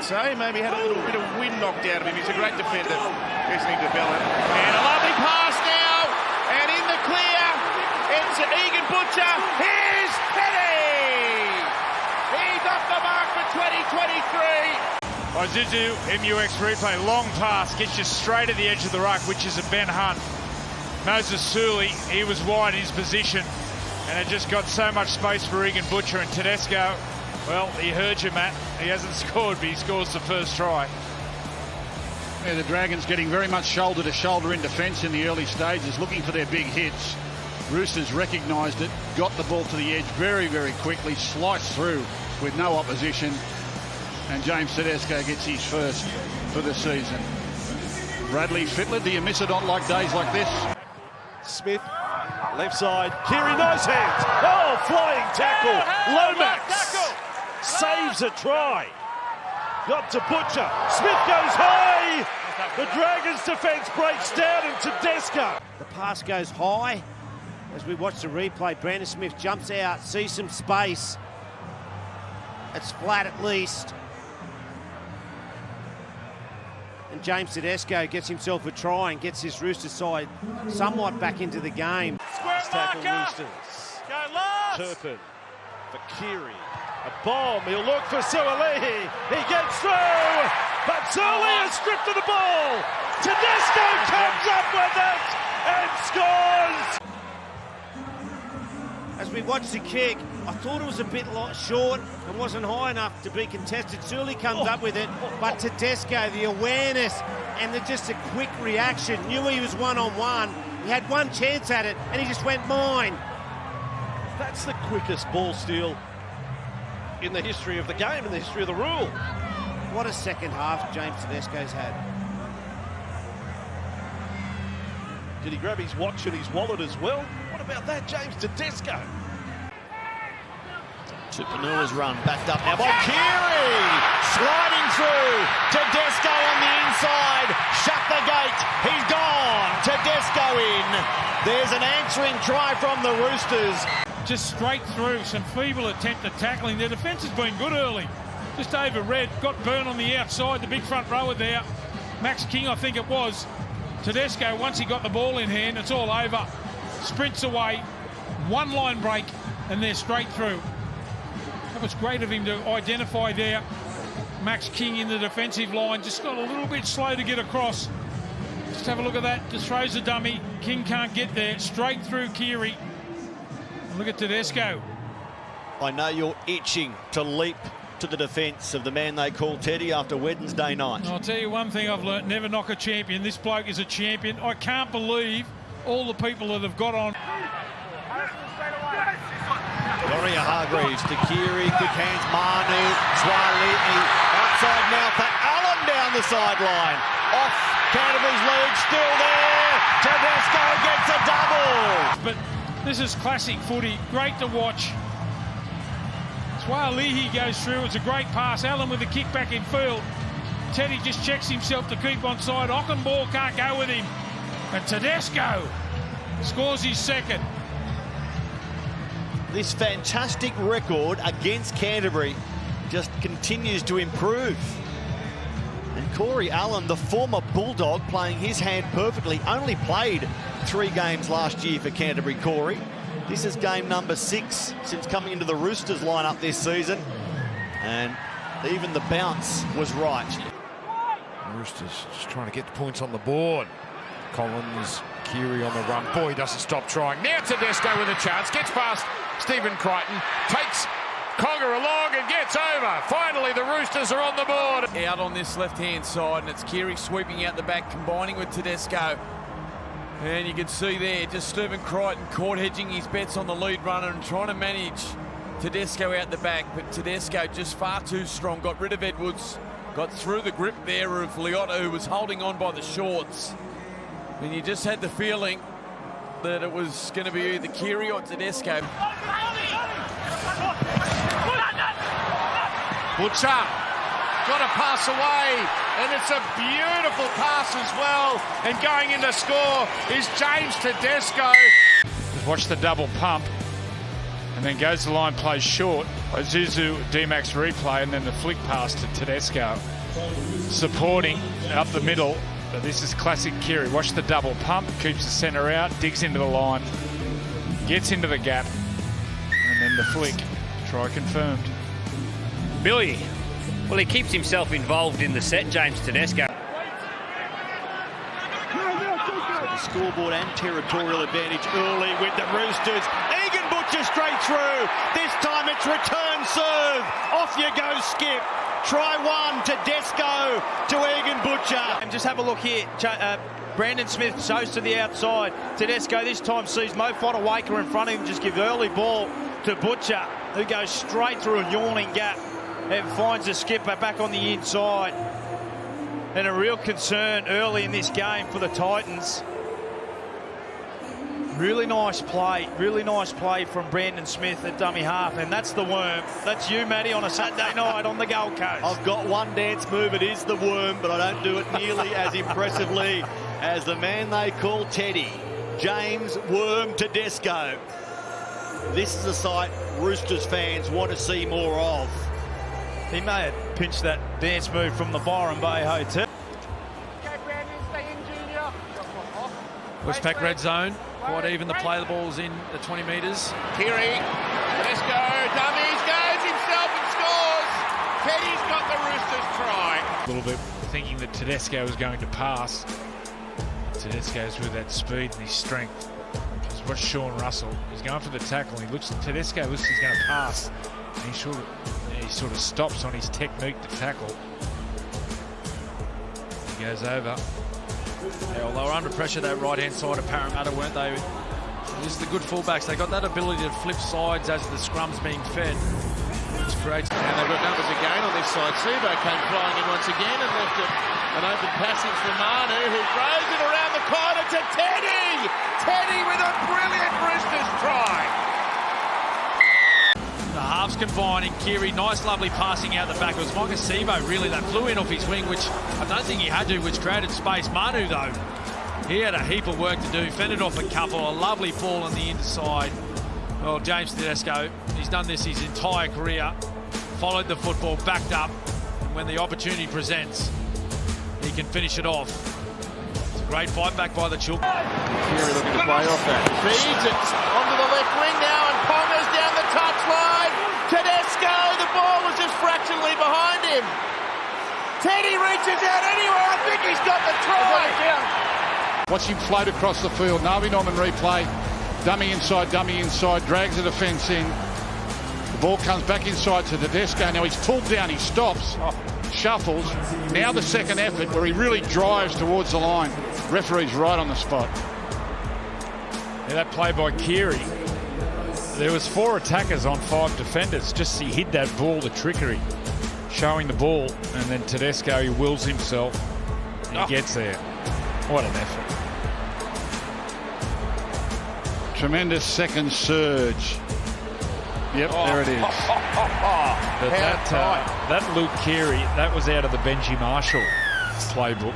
say. Maybe had a little bit of wind knocked out of him. He's a great defender. Listening to Bellin. And a lovely pass now. And in the clear, it's Egan Butcher. Here's Teddy! He's off the mark for 2023. Izuzu MUX replay, long pass, gets you straight at the edge of the ruck, which is a Ben Hunt. Moses Sully, he was wide in his position, and it just got so much space for Egan Butcher. And Tedesco, well, he heard you, Matt. He hasn't scored, but he scores the first try. Yeah, the Dragons getting very much shoulder to shoulder in defence in the early stages, looking for their big hits. Roosters recognised it, got the ball to the edge very, very quickly, sliced through with no opposition. And James Tedesco gets his first for the season. Bradley Fittler, do you miss it on like days like this? Smith, left side, Kyrie, nice hands. Oh, flying tackle. Lomax saves a try. Got to Butcher. Smith goes high. The Dragons defence breaks down and Tedesco. The pass goes high. As we watch the replay, Brandon Smith jumps out, sees some space. It's flat at least. And James Tedesco gets himself a try and gets his Roosters side somewhat back into the game. Square tackle Roosters. Go Lars! Turpin for Kyrie. A bomb. He'll look for Suolihi. He gets through. But Suolihi is stripped of the ball. Tedesco comes up with it and scores. As we watch the kick, I thought it was a bit short and wasn't high enough to be contested. Sully comes up with it, but Tedesco, the awareness and just a quick reaction, knew he was one-on-one. He had one chance at it, and he just went mine. That's the quickest ball steal in the history of the game, in the history of the rule. What a second half James Tedesco's had. Did he grab his watch and his wallet as well? What about that, James Tedesco? Tupouniua's run backed up now by Kyrie, sliding through. Tedesco on the inside, shut the gate. He's gone. Tedesco in. There's an answering try from the Roosters. Just straight through, some feeble attempt at tackling. Their defence has been good early. Just over-read, got Byrne on the outside, the big front rower there. Max King, I think it was. Tedesco, once he got the ball in hand, it's all over. Sprints away, one line break, and they're straight through. That was great of him to identify there. Max King in the defensive line, just got a little bit slow to get across. Just have a look at that, just throws the dummy. King can't get there, straight through Kyrie. And look at Tedesco. I know you're itching to leap to the defence of the man they call Teddy after Wednesday night. I'll tell you one thing I've learnt, never knock a champion. This bloke is a champion. I can't believe all the people that have got on. Doria Hargreaves to Kyrie, quick hands, Manu, Suolihi, outside now for Allen down the sideline. Off Canterbury's lead, still there. Tedesco gets a double. But this is classic footy, great to watch. Suolihi goes through, it's a great pass. Allen with a kick back in field. Teddy just checks himself to keep on side. Ockenball can't go with him. And Tedesco scores his second. This fantastic record against Canterbury just continues to improve. And Corey Allen, the former Bulldog, playing his hand perfectly, only played 3 games last year for Canterbury, Corey. This is game number 6 since coming into the Roosters lineup this season. And even the bounce was right. Roosters just trying to get the points on the board. Collins, Kyrie on the run. Boy, he doesn't stop trying. Now Tedesco with a chance. Gets past Stephen Crichton. Takes Cogger along and gets over. Finally, the Roosters are on the board. Out on this left-hand side, and it's Kyrie sweeping out the back, combining with Tedesco. And you can see there, just Stephen Crichton caught hedging his bets on the lead runner and trying to manage Tedesco out the back. But Tedesco just far too strong. Got rid of Edwards. Got through the grip there of Liotta, who was holding on by the shorts. And you just had the feeling that it was going to be either Kyrie or Tedesco. Butcher got to pass away, and it's a beautiful pass as well. And going in to score is James Tedesco. Just watch the double pump. And And then goes to the line, plays short. Zuzu, D-Max replay, and then the flick pass to Tedesco. Supporting up the middle. But this is classic Kyrie. Watch the double pump, keeps the centre out, digs into the line, gets into the gap, and then the flick. Try confirmed. Billy. Well, he keeps himself involved in the set, James Tedesco. The scoreboard and territorial advantage early with the Roosters. Egan Butcher straight through. This time it's return serve. Off you go, Skip. Try one, Tedesco to Egan Butcher. And just have a look here. Brandon Smith shows to the outside. Tedesco this time sees Mo Fodawaker in front of him. Just give early ball to Butcher, who goes straight through a yawning gap and finds the skipper back on the inside. And a real concern early in this game for the Titans. Really nice play from Brandon Smith at dummy half, and that's the worm. That's you, Matty, on a Saturday night on the Gold Coast. I've got one dance move, it is the worm, but I don't do it nearly as impressively as the man they call Teddy, James Worm Tedesco. This is a sight Roosters fans want to see more of. He may have pinched that dance move from the Byron Bay Hotel. Westpac red zone. Quite even to play the balls in the 20 metres. Kyrie, Tedesco, dummies, goes himself and scores. Teddy's got the Roosters try. A little bit thinking that Tedesco was going to pass. Tedesco's with that speed and his strength. Just watch Sean Russell. He's going for the tackle. He looks at Tedesco, looks he's going to pass. And he sort of stops on his technique to tackle. He goes over. Yeah, well, they were under pressure that right-hand side of Parramatta, weren't they? This is the good fullbacks. They got that ability to flip sides as the scrum's being fed, which creates. And they've got numbers again on this side. Sebo came flying in once again and left it an open passage for Manu, who throws it around the corner to Teddy. Teddy with a brilliant Roosters try. The halves combining. Kyrie, nice, lovely passing out the back. It was Micah Sebo, really, that flew in off his wing, which I don't think he had to, which created space. Manu, though, he had a heap of work to do. Fended off a couple. A lovely ball on the inside. Well, James Tedesco, he's done this his entire career. Followed the football, backed up. And when the opportunity presents, he can finish it off. It's a great fight back by the children. Kyrie looking to play off that. Feeds it onto the left wing now, and Ponga's down the touchline. Tedesco, the ball was just fractionally behind him. Teddy reaches out anywhere. I think he's got the try. Watch him float across the field. Navi Norman replay. Dummy inside, drags the defence in. The ball comes back inside to Tedesco. Now he's pulled down, he stops, shuffles. Now the second effort where he really drives towards the line. Referee's right on the spot. Yeah, that play by Kyrie. There was 4 attackers on 5 defenders. Just he hid that ball, the trickery. Showing the ball, and then Tedesco, he wills himself. He gets there. What an effort. Tremendous second surge. Yep, there it is. But that Luke Keary, that was out of the Benji Marshall playbook.